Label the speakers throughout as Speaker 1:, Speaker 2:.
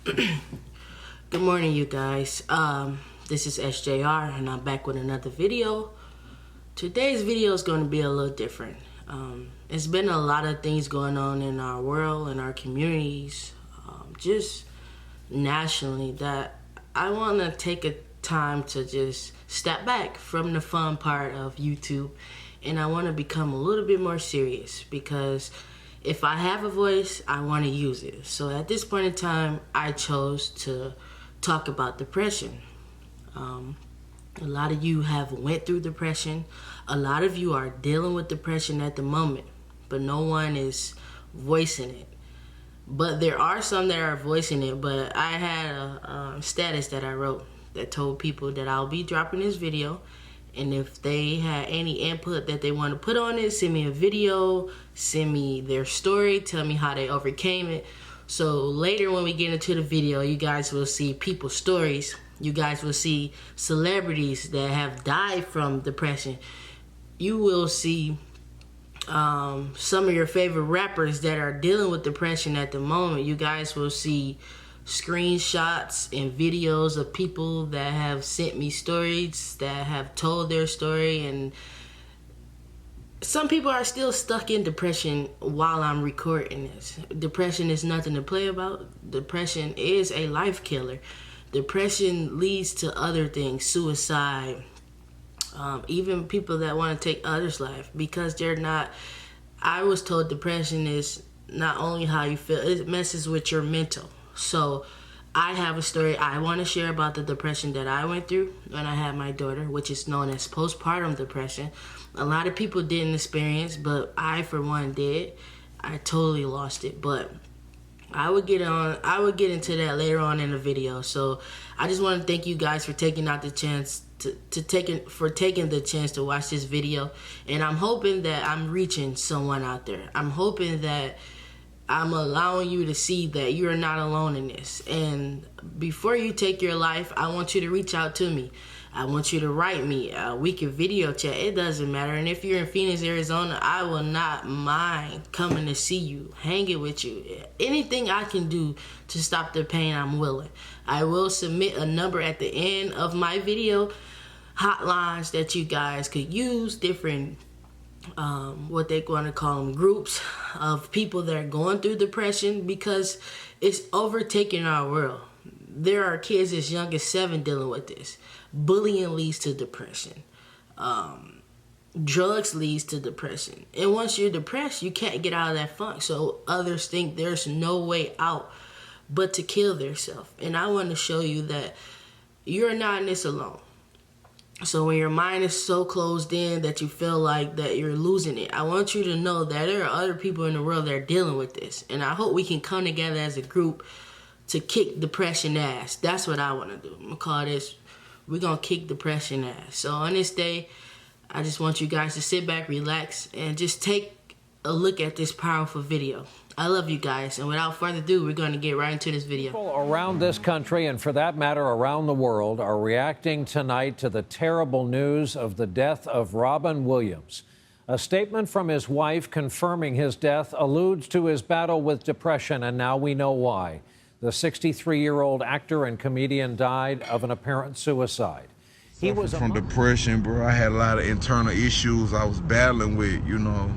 Speaker 1: Good morning, you guys. This is SJR, and I'm back with another video. Today's video is going to be a little different. It's been a lot of things going on in our world and our communities, just nationally, that I want to take a time to just step back from the fun part of YouTube, and I want to become a little bit more serious, because if I have a voice, I want to use it. So at this point in time, I chose to talk about depression. A lot of you have went through depression. A lot of you are dealing with depression at the moment, but no one is voicing it. But there are some that are voicing it. But I had a status that I wrote that told people that I'll be dropping this video, and if they had any input that they want to put on it, send me a video, send me their story, tell me how they overcame it. So later when we get into the video, you guys will see people's stories. You guys will see celebrities that have died from depression. You will see some of your favorite rappers that are dealing with depression at the moment. You guys will see screenshots and videos of people that have sent me stories, that have told their story, and some people are still stuck in depression while I'm recording this. Depression is nothing to play about. Depression is a life killer. Depression leads to other things, suicide, even people that want to take others' life, because they're not. I was told depression is not only how you feel, it messes with your mental. So I have a story I want to share about the depression that I went through when I had my daughter, which is known as postpartum depression. A lot of people didn't experience, but I, for one, did. I totally lost it, but I would get into that later on in the video. So I just want to thank you guys for taking out the chance taking the chance to watch this video, and I'm hoping that I'm reaching someone out there. I'm hoping that I'm allowing you to see that you're not alone in this. And before you take your life, I want you to reach out to me. I want you to write me. We can video chat. It doesn't matter. And if you're in Phoenix, Arizona, I will not mind coming to see you, hanging with you. Anything I can do to stop the pain, I'm willing. I will submit a number at the end of my video, hotlines that you guys could use, different what they're going to call them, groups of people that are going through depression, because it's overtaking our world. There are kids as young as 7 dealing with this. Bullying leads to depression. Drugs leads to depression. And once you're depressed, you can't get out of that funk. So others think there's no way out but to kill themselves. And I want to show you that you're not in this alone. So when your mind is so closed in that you feel like that you're losing it, I want you to know that there are other people in the world that are dealing with this. And I hope we can come together as a group to kick depression ass. That's what I want to do. I'm going to call this, we're going to kick depression ass. So on this day, I just want you guys to sit back, relax, and just take a look at this powerful video. I love you guys, and without further ado, we're going to get right into this video.
Speaker 2: People around this country, and for that matter around the world, are reacting tonight to the terrible news of the death of Robin Williams. A statement from his wife confirming his death alludes to his battle with depression, and now we know why. The 63-year-old actor and comedian died of an apparent suicide.
Speaker 3: He was from depression, bro. I had a lot of internal issues I was battling with, you know.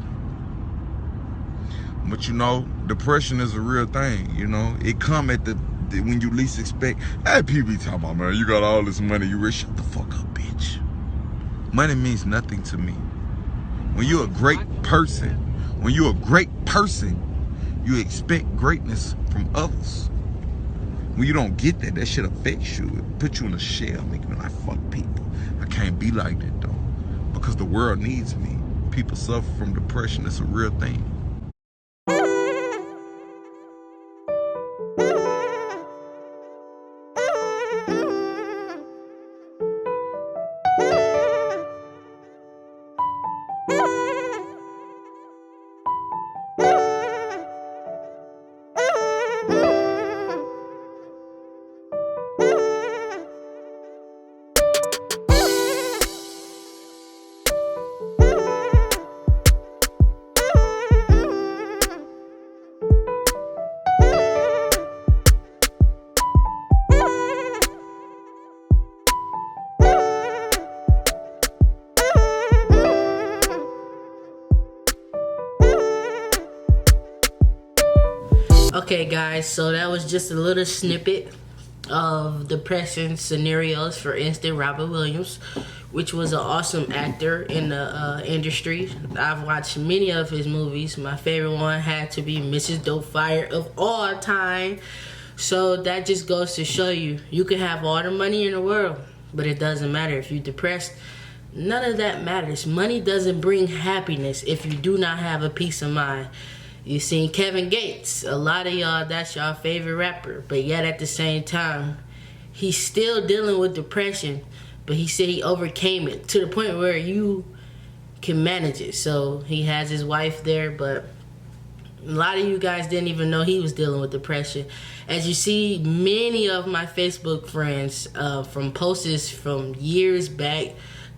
Speaker 3: But you know, depression is a real thing, you know. It come at the when you least expect. Hey, people be talking about, man, you got all this money, you rich. Shut the fuck up, bitch. Money means nothing to me. When you're a great person, you expect greatness from others. When you don't get that, that shit affects you. It puts you in a shell, making me like, fuck people. I can't be like that though, because the world needs me. People suffer from depression. It's a real thing.
Speaker 1: Okay guys, so that was just a little snippet of depression scenarios for instant Robin Williams, which was an awesome actor in the industry. I've watched many of his movies. My favorite one had to be Mrs. Doubtfire of all time. So that just goes to show you, you can have all the money in the world, but it doesn't matter if you're depressed. None of that matters. Money doesn't bring happiness if you do not have a peace of mind. You seen Kevin Gates. A lot of y'all, that's y'all favorite rapper. But yet at the same time, he's still dealing with depression. But he said he overcame it to the point where you can manage it. So he has his wife there, but a lot of you guys didn't even know he was dealing with depression. As you see, many of my Facebook friends, from posts from years back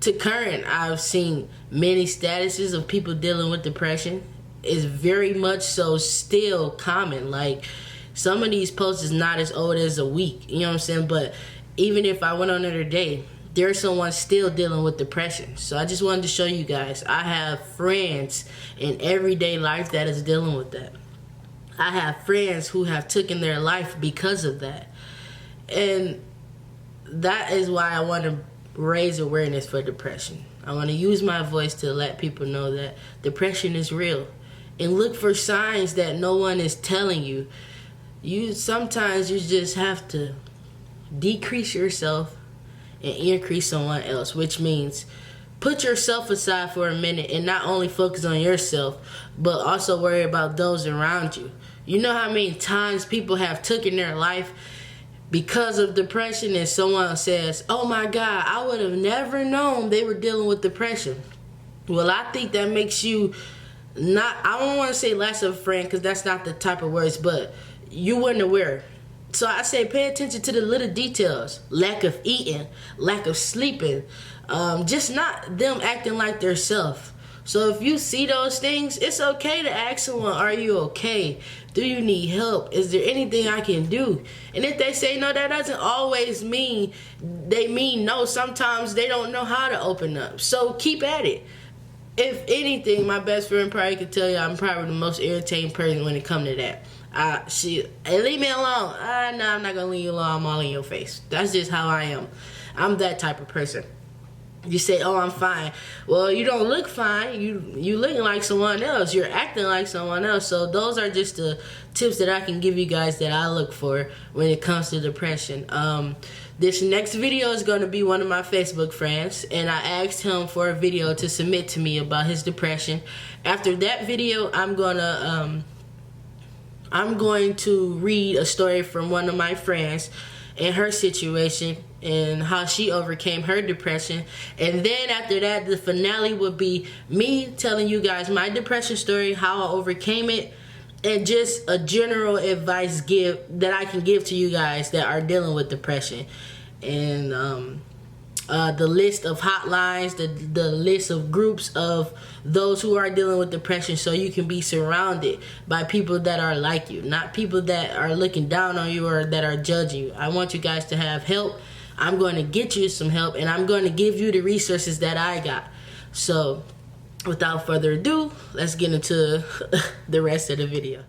Speaker 1: to current, I've seen many statuses of people dealing with depression. Is very much so still common. Like, some of these posts is not as old as a week, you know what I'm saying? But even if I went on there today, there's someone still dealing with depression. So I just wanted to show you guys, I have friends in everyday life that is dealing with that. I have friends who have taken their life because of that. And that is why I want to raise awareness for depression. I want to use my voice to let people know that depression is real. And look for signs that no one is telling you. Sometimes you just have to decrease yourself and increase someone else, which means put yourself aside for a minute and not only focus on yourself, but also worry about those around you. You know how many times people have taken their life because of depression, and someone says, oh my God, I would have never known they were dealing with depression. Well, I think that makes you I don't want to say less of a friend, because that's not the type of words, but you weren't aware. So I say pay attention to the little details. Lack of eating, lack of sleeping, just not them acting like their self. So if you see those things, it's okay to ask someone, are you okay? Do you need help? Is there anything I can do? And if they say no, that doesn't always mean they mean no. Sometimes they don't know how to open up. So keep at it. If anything, my best friend probably could tell you I'm probably the most irritating person when it comes to that. Hey, leave me alone. No, I'm not gonna leave you alone. I'm all in your face. That's just how I am. I'm that type of person. You say, oh, I'm fine. Well, you don't look fine. You looking like someone else. You're acting like someone else. So those are just the tips that I can give you guys that I look for when it comes to depression. This next video is going to be one of my Facebook friends, and I asked him for a video to submit to me about his depression. After that video, I'm going to read a story from one of my friends and her situation and how she overcame her depression. And then after that, the finale would be me telling you guys my depression story, how I overcame it, and just a general advice that I can give to you guys that are dealing with depression. And the list of hotlines, the list of groups of those who are dealing with depression, so you can be surrounded by people that are like you, not people that are looking down on you or that are judging you. I want you guys to have help. I'm going to get you some help, and I'm going to give you the resources that I got. So without further ado, let's get into the rest of the video.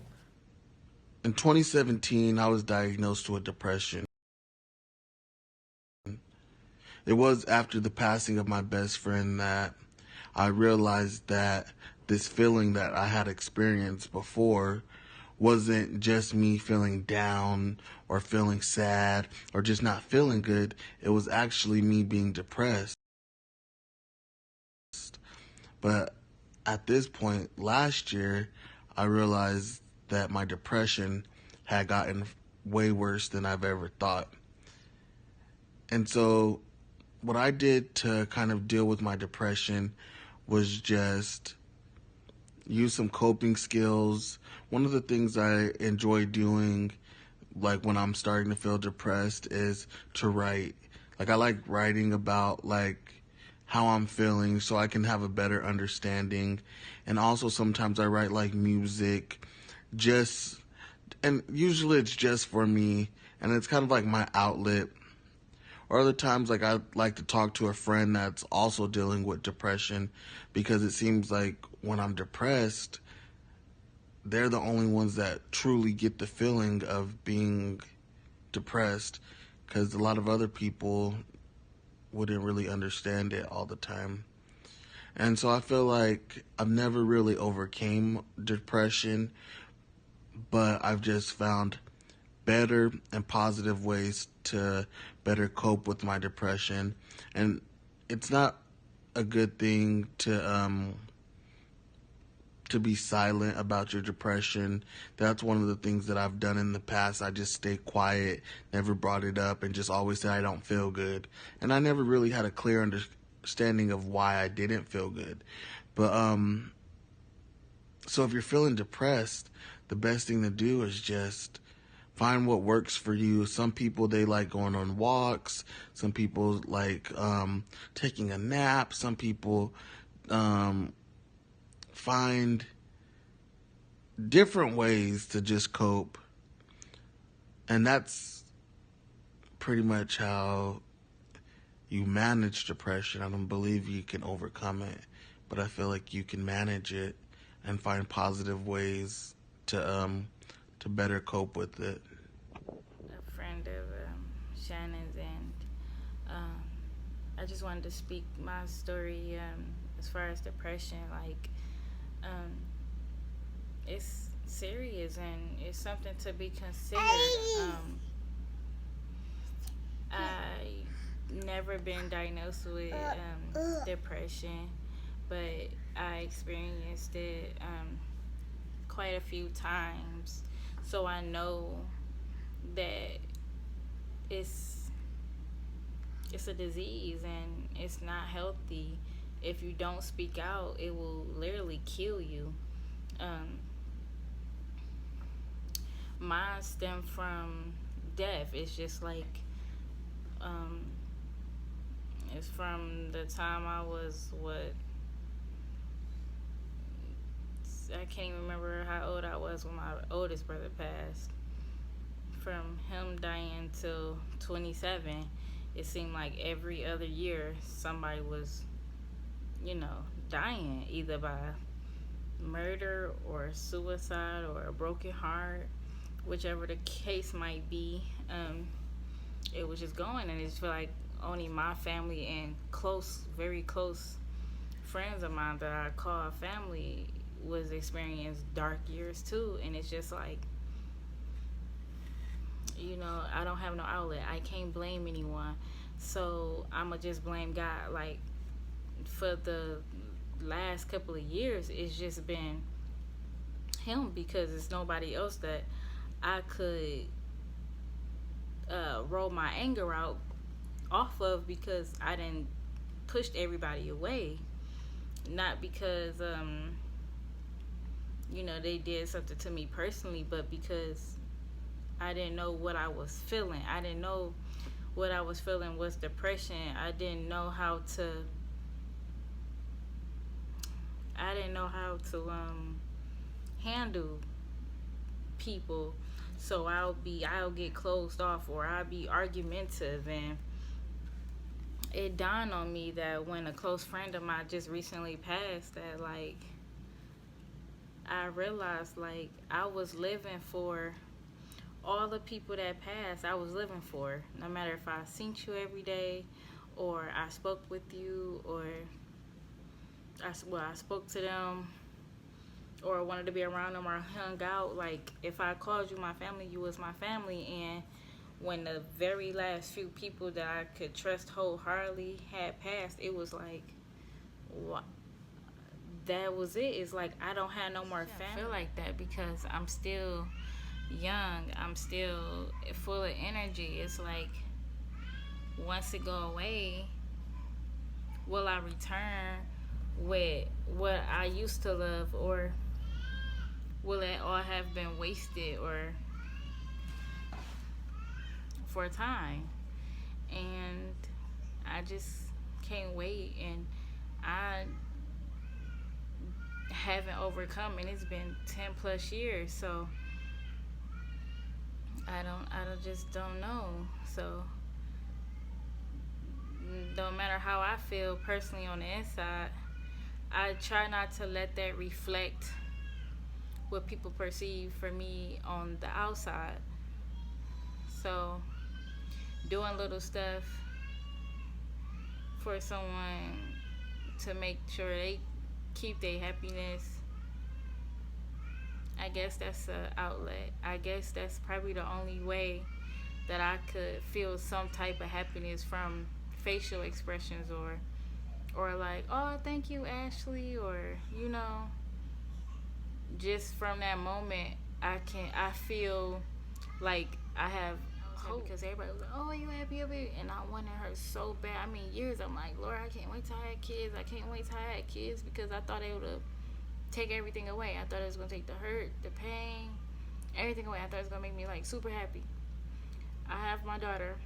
Speaker 4: In 2017, I was diagnosed with depression. It was after the passing of my best friend that I realized that this feeling that I had experienced before wasn't just me feeling down or feeling sad or just not feeling good. It was actually me being depressed. But at this point last year, I realized that my depression had gotten way worse than I've ever thought. And so what I did to kind of deal with my depression was just use some coping skills. One of the things I enjoy doing, like when I'm starting to feel depressed, is to write. Like, I like writing about like how I'm feeling so I can have a better understanding. And also sometimes I write like music, and usually it's just for me, and it's kind of like my outlet. Or other times, like, I like to talk to a friend that's also dealing with depression, because it seems like when I'm depressed, they're the only ones that truly get the feeling of being depressed, because a lot of other people wouldn't really understand it all the time. And so I feel like I've never really overcame depression, but I've just found better and positive ways to better cope with my depression. And it's not a good thing to be silent about your depression. That's one of the things that I've done in the past. I just stayed quiet, never brought it up, and just always said I don't feel good. And I never really had a clear understanding of why I didn't feel good. But so if you're feeling depressed, the best thing to do is just find what works for you. Some people, they like going on walks. Some people like taking a nap. Some people find different ways to just cope. And that's pretty much how you manage depression. I don't believe you can overcome it, but I feel like you can manage it and find positive ways to better cope with it.
Speaker 5: A friend of Shannon's, and I just wanted to speak my story as far as depression. Like, it's serious and it's something to be considered. I never been diagnosed with depression, but I experienced it quite a few times, so I know that it's a disease and it's not healthy. If you don't speak out, it will literally kill you. Mine stemmed from death. It's just like it's from the time I was I can't even remember how old I was when my oldest brother passed. From him dying till 27, it seemed like every other year somebody was, dying, either by murder or suicide or a broken heart, whichever the case might be. It was just going, and it just feel like only my family and very close friends of mine that I call family was experiencing dark years too. And it's just like, I don't have no outlet. I can't blame anyone, so I'ma just blame God. Like, for the last couple of years, it's just been him, because it's nobody else that I could roll my anger out off of, because I didn't pushed everybody away. Not because they did something to me personally, but because I didn't know what I was feeling. I didn't know what I was feeling was depression. I didn't know how to handle people. So I'll get closed off, or I'll be argumentative. And it dawned on me that when a close friend of mine just recently passed, that like I realized like I was living for all the people that passed. I was living for, no matter if I seen you every day, or I spoke with you, or I spoke to them, or wanted to be around them, or hung out. Like, if I called you my family, you was my family. And when the very last few people that I could trust wholeheartedly had passed, it was like, what? That was it. It's like I don't have no more family. I feel like that because I'm still young. I'm still full of energy. It's like, once it go away, will I return with what I used to love, or will it all have been wasted or for a time? And I just can't wait, and I haven't overcome, and it's been 10 plus years, so I just don't know. So no matter how I feel personally on the inside, I try not to let that reflect what people perceive for me on the outside. So doing little stuff for someone to make sure they keep their happiness, I guess that's an outlet. I guess that's probably the only way that I could feel some type of happiness from facial expressions, or like, oh, thank you, Ashley, or just from that moment I feel like I have hope, because everybody was like, oh, are you happy of it? And I wanted her so bad. I mean, years I'm like, Lord, I can't wait till I had kids. I can't wait till I had kids, because I thought they would take everything away. I thought it was gonna take the hurt, the pain, everything away. I thought it was gonna make me like super happy. I have my daughter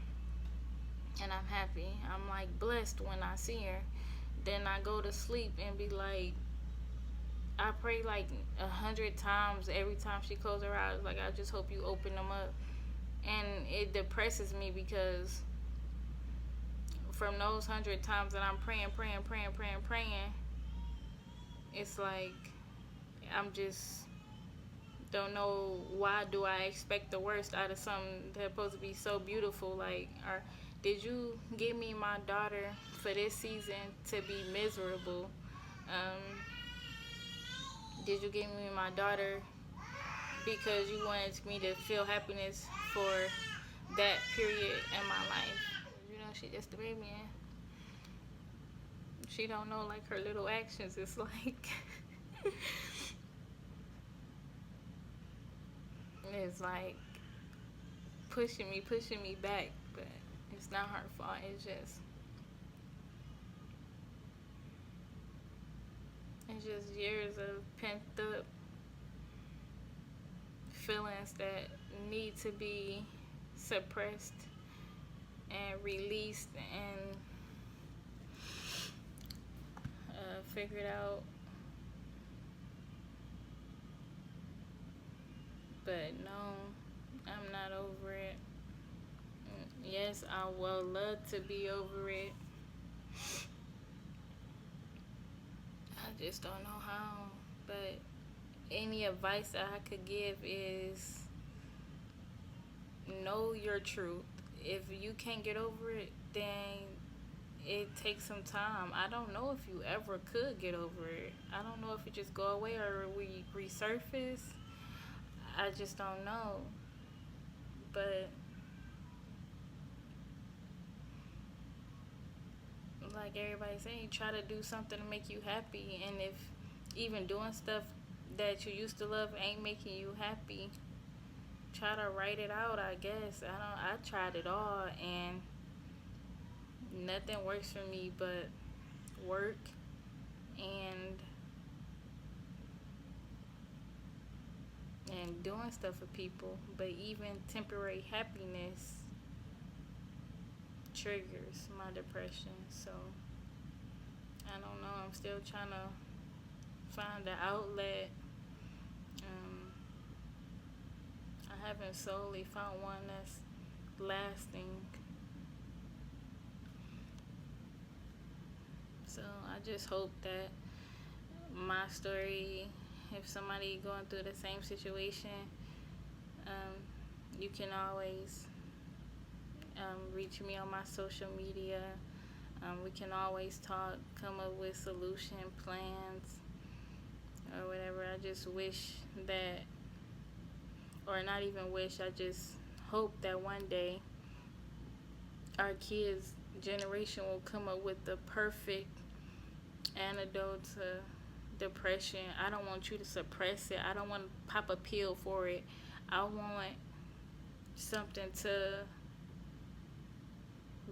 Speaker 5: and I'm happy. I'm like blessed when I see her. Then I go to sleep and be like, I pray like 100 times every time she closes her eyes. Like, I just hope you open them up. And it depresses me, because from those 100 times that I'm praying, it's like I'm just don't know, why do I expect the worst out of something that's supposed to be so beautiful? Like, or did you give me my daughter for this season to be miserable? Did you give me my daughter because you wanted me to feel happiness for that period in my life? She just a baby, and she don't know, like, her little actions. It's like it's like pushing me back, but it's not her fault. It's just years of pent up feelings that need to be suppressed and released and figured out. But no, I'm not over it. Yes, I would love to be over it. I just don't know how. But any advice that I could give is know your truth. If you can't get over it, then it takes some time. I don't know if you ever could get over it. I don't know if it just go away or we resurface. I just don't know. But like everybody's saying, try to do something to make you happy. And if even doing stuff that you used to love ain't making you happy, try to write it out, I guess. I tried it all and nothing works for me but work and doing stuff for people. But even temporary happiness triggers my depression. So I don't know. I'm still trying to find an outlet. I haven't solely found one that's lasting. So I just hope that my story, if somebody going through the same situation, you can always reach me on my social media. We can always talk, come up with solution plans or whatever. I just wish that, or not even wish, I just hope that one day our kids' generation will come up with the perfect antidote to depression. I don't want you to suppress it. I don't want to pop a pill for it. I want something to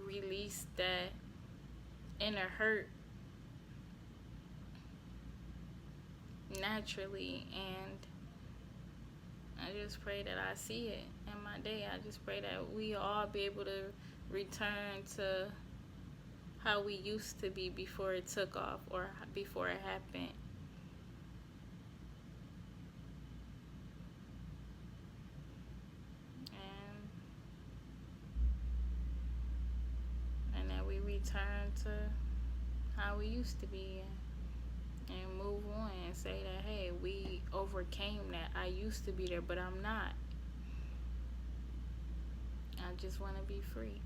Speaker 5: release that inner hurt naturally. And I just pray that I see it in my day. I just pray that we all be able to return to how we used to be before it took off or before it happened. And that we return to how we used to be. and move on and say that, hey, we overcame that. I used to be there, but I'm not. I just want to be free.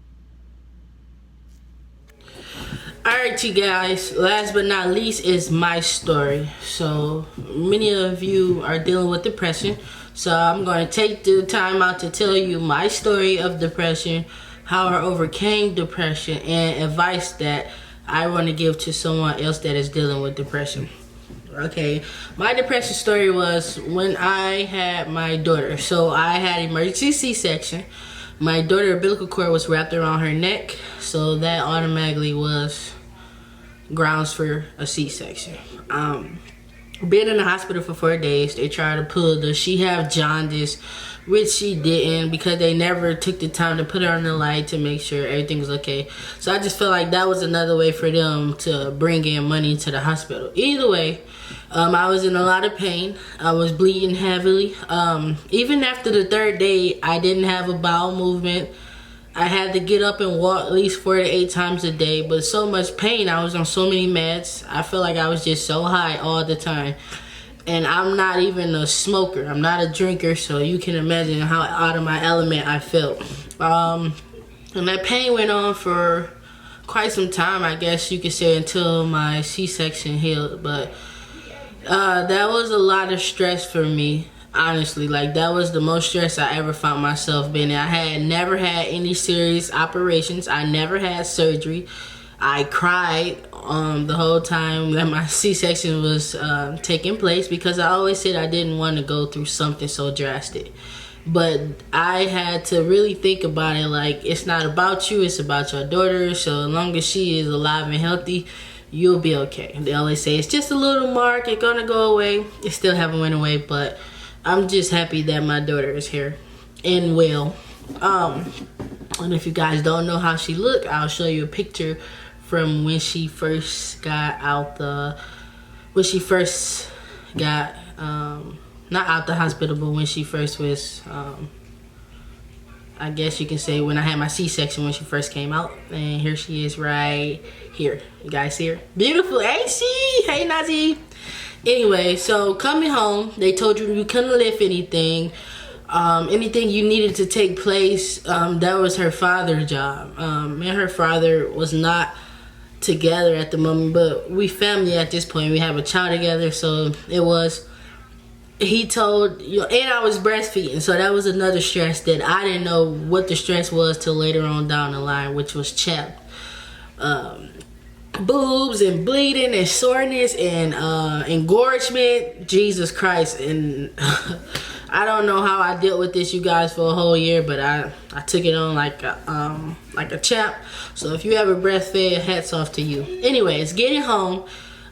Speaker 1: Alright, you guys, last but not least is my story. So many of you are dealing with depression, so I'm going to take the time out to tell you my story of depression, how I overcame depression, and advice that I want to give to someone else that is dealing with depression. Okay, my depression story was when I had my daughter. So I had emergency C-section. My daughter's umbilical cord was wrapped around her neck, so that automatically was grounds for a C-section. Been in the hospital for 4 days. They tried to pull she have jaundice, which she didn't, because they never took the time to put her on the light to make sure everything was okay. So I just felt like that was another way for them to bring in money to the hospital. Either way, I was in a lot of pain. I was bleeding heavily. Even after the 3rd day, I didn't have a bowel movement. I had to get up and walk at least 4 to 8 times a day, but so much pain. I was on so many meds. I felt like I was just so high all the time. And I'm not even a smoker. I'm not a drinker, so you can imagine how out of my element I felt. And that pain went on for quite some time, I guess you could say, until my C-section healed. But that was a lot of stress for me. Honestly, like, that was the most stress I ever found myself being in. I had never had any serious operations. I never had surgery. I cried the whole time that my C-section was taking place, because I always said I didn't want to go through something so drastic. But I had to really think about it, like, it's not about you, it's about your daughter. So as long as she is alive and healthy, you'll be okay. They always say it's just a little mark, it's gonna go away. It still haven't went away, but I'm just happy that my daughter is here and well. And if you guys don't know how she looked, I'll show you a picture from when she first got out not out the hospital, but when she first was, I guess you can say when I had my C-section, when she first came out. And here she is right here. You guys see her? Beautiful, ain't she? Hey, Nazi. Anyway, so coming home, they told you couldn't lift anything. Anything you needed to take place, that was her father's job. Me and her father was not together at the moment, but we family at this point. We have a child together, so it was, he told you, and I was breastfeeding, so that was another stress that I didn't know what the stress was till later on down the line, which was chapped boobs and bleeding and soreness and engorgement. Jesus Christ. And I don't know how I dealt with this, you guys, for a whole year, but I took it on like a champ. So if you ever breastfed, hats off to you. Anyways, getting home,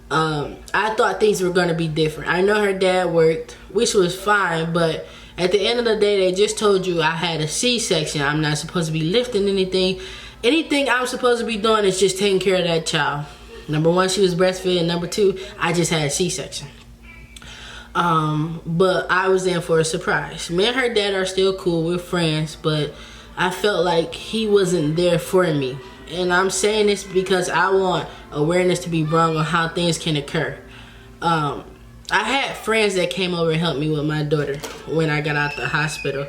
Speaker 1: I thought things were gonna be different. I know her dad worked, which was fine, but at the end of the day, they just told you I had a C-section. I'm not supposed to be lifting anything. Anything I'm supposed to be doing is just taking care of that child. Number one, she was breastfeeding. Number two, I just had a C-section. But I was in for a surprise. Me and her dad are still cool. We're friends, but I felt like he wasn't there for me. And I'm saying this because I want awareness to be brought on how things can occur. I had friends that came over and helped me with my daughter when I got out the hospital,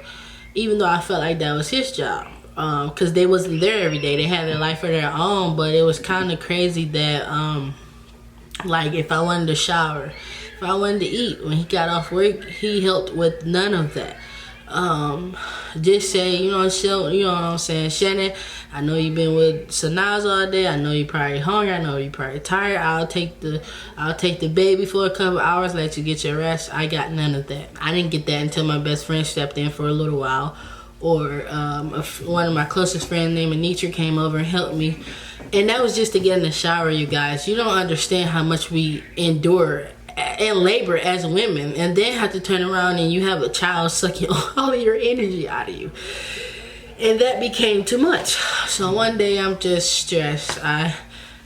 Speaker 1: even though I felt like that was his job. Because they wasn't there every day. They had their life of their own, but it was kind of crazy that, like, if I wanted to shower, if I wanted to eat, when he got off work, he helped with none of that. Just say, you know what I'm saying, Shannon, I know you've been with Sanaz all day. I know you're probably hungry. I know you're probably tired. I'll take the baby for a couple hours, let you get your rest. I got none of that. I didn't get that until my best friend stepped in for a little while. Or one of my closest friends named Anitra came over and helped me. And that was just to get in the shower, you guys. You don't understand how much we endure in labor as women, and then have to turn around and you have a child sucking all of your energy out of you. And that became too much. So one day I'm just stressed.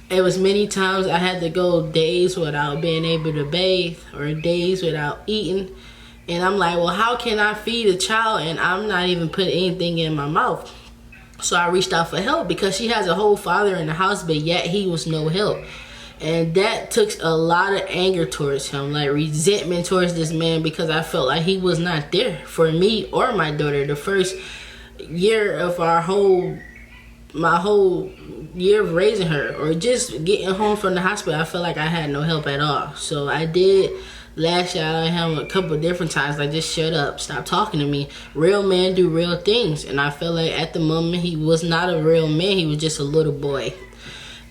Speaker 1: It was many times I had to go days without being able to bathe, or days without eating. And I'm like, well, how can I feed a child and I'm not even putting anything in my mouth? So I reached out for help, because she has a whole father in the house, but yet he was no help. And that took a lot of anger towards him, like resentment towards this man, because I felt like he was not there for me or my daughter. The first year of my whole year of raising her, or just getting home from the hospital, I felt like I had no help at all. So I did lash out at him a couple of different times, like, just shut up, stop talking to me. Real men do real things. And I felt like at the moment he was not a real man, he was just a little boy.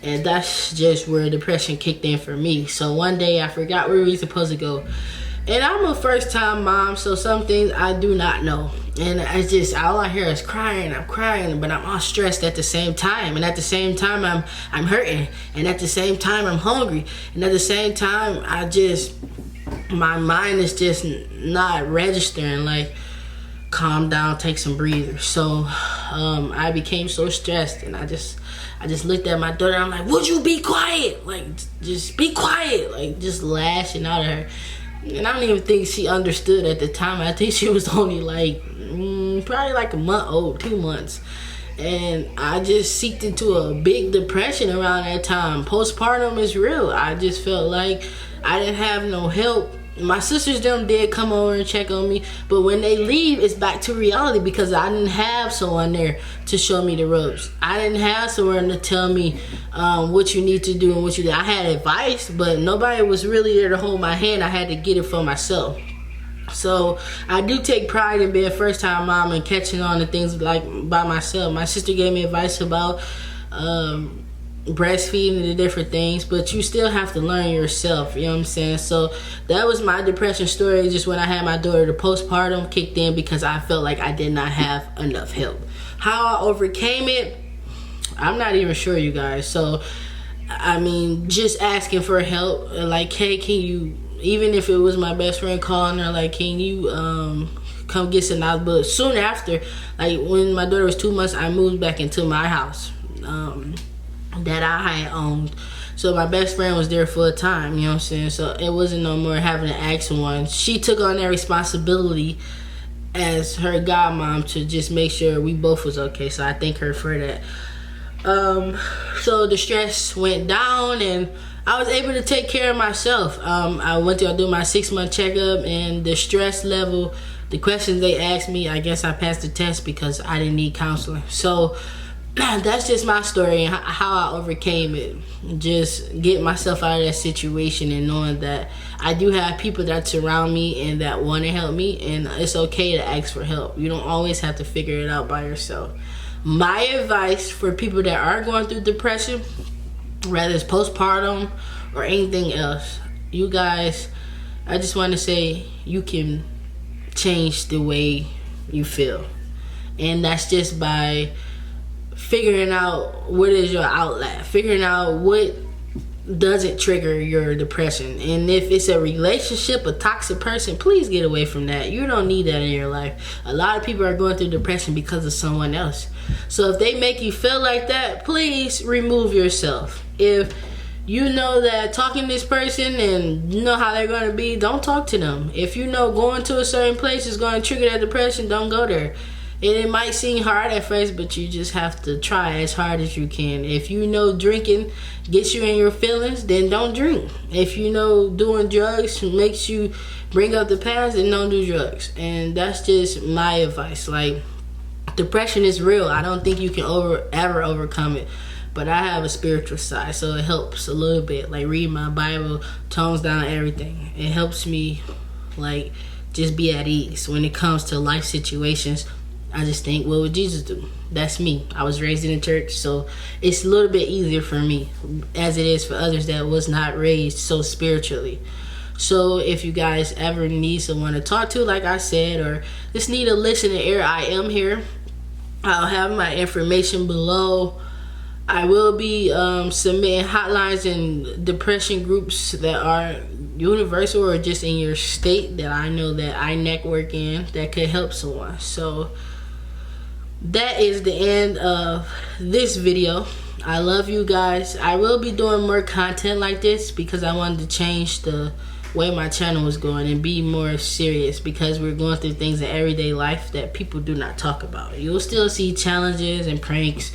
Speaker 1: And that's just where depression kicked in for me. So one day I forgot where we were supposed to go. And I'm a first time mom, so some things I do not know. And I just, all I hear is crying, I'm crying, but I'm all stressed at the same time. And at the same time, I'm hurting. And at the same time, I'm hungry. And at the same time, my mind is just not registering, like, calm down, take some breathers. So I became so stressed, and I just looked at my daughter, I'm like, would you be quiet? Like, just be quiet. Like, just lashing out at her. And I don't even think she understood at the time. I think she was only like, probably like a month old, 2 months. And I just seeped into a big depression around that time. Postpartum is real. I just felt like I didn't have no help. My sisters, them did come over and check on me, but when they leave, it's back to reality, because I didn't have someone there to show me the ropes. I didn't have someone to tell me what you need to do and what you do. I had advice, but nobody was really there to hold my hand. I had to get it for myself. So I do take pride in being a first-time mom and catching on to things like by myself. My sister gave me advice about breastfeeding and the different things, but you still have to learn yourself, you know what I'm saying? So that was my depression story, just when I had my daughter. The postpartum kicked in because I felt like I did not have enough help. How I overcame it, I'm not even sure, you guys. So I mean, just asking for help, like, hey, can you, even if it was my best friend calling her, like, can you come get some out? But soon after, like when my daughter was 2 months, I moved back into my house that I had owned. So my best friend was there full time, you know what I'm saying? So it wasn't no more having to ask someone. She took on that responsibility as her godmom to just make sure we both was okay. So I thank her for that. So the stress went down and I was able to take care of myself. I went to do my 6-month checkup, and the stress level, the questions they asked me, I guess I passed the test because I didn't need counseling. So that's just my story and how I overcame it. Just get myself out of that situation and knowing that I do have people that surround me and that want to help me, and it's okay to ask for help. You don't always have to figure it out by yourself. My advice for people that are going through depression, whether it's postpartum or anything else, you guys, I just want to say you can change the way you feel. And that's just by figuring out what is your outlet, figuring out what doesn't trigger your depression. And if it's a relationship, a toxic person, please get away from that. You don't need that in your life. A lot of people are going through depression because of someone else. So if they make you feel like that, please remove yourself. If you know that talking to this person and you know how they're going to be, don't talk to them. If you know going to a certain place is going to trigger that depression, don't go there. And it might seem hard at first, but you just have to try as hard as you can. If you know drinking gets you in your feelings, then don't drink. If you know doing drugs makes you bring up the past, then don't do drugs. And that's just my advice. Like, depression is real. I don't think you can ever overcome it. But I have a spiritual side, so it helps a little bit. Like, reading my Bible tones down everything. It helps me, like, just be at ease when it comes to life situations. I just think, what would Jesus do? That's me. I was raised in the church, so it's a little bit easier for me, as it is for others that was not raised so spiritually. So if you guys ever need someone to talk to, like I said, or just need a listening ear, I am here. I'll have my information below. I will be submitting hotlines and depression groups that are universal or just in your state that I know that I network in that could help someone. So that is the end of this video. I love you guys. I will be doing more content like this because I wanted to change the way my channel was going and be more serious, because we're going through things in everyday life that people do not talk about. You'll still see challenges and pranks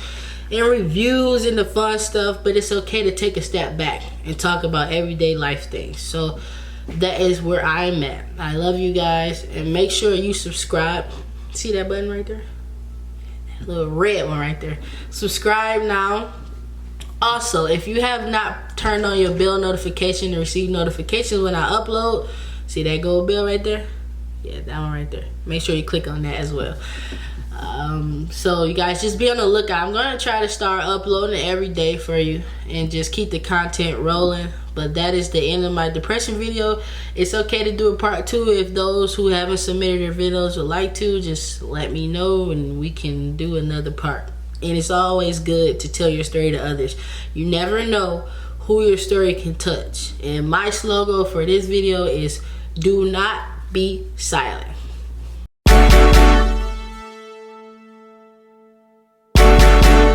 Speaker 1: and reviews and the fun stuff, but it's okay to take a step back and talk about everyday life things. So that is where I'm at. I love you guys, and make sure you subscribe. See that button right there? That little red one right there. Subscribe now. Also, if you have not turned on your bell notification to receive notifications when I upload, see that gold bell right there? Yeah, that one right there. Make sure you click on that as well. So you guys just be on the lookout. I'm gonna try to start uploading every day for you and just keep the content rolling. But that is the end of my depression video. It's okay to do a part 2 if those who haven't submitted their videos would like to. Just let me know and we can do another part. And it's always good to tell your story to others. You never know who your story can touch. And my slogan for this video is, do not be silent.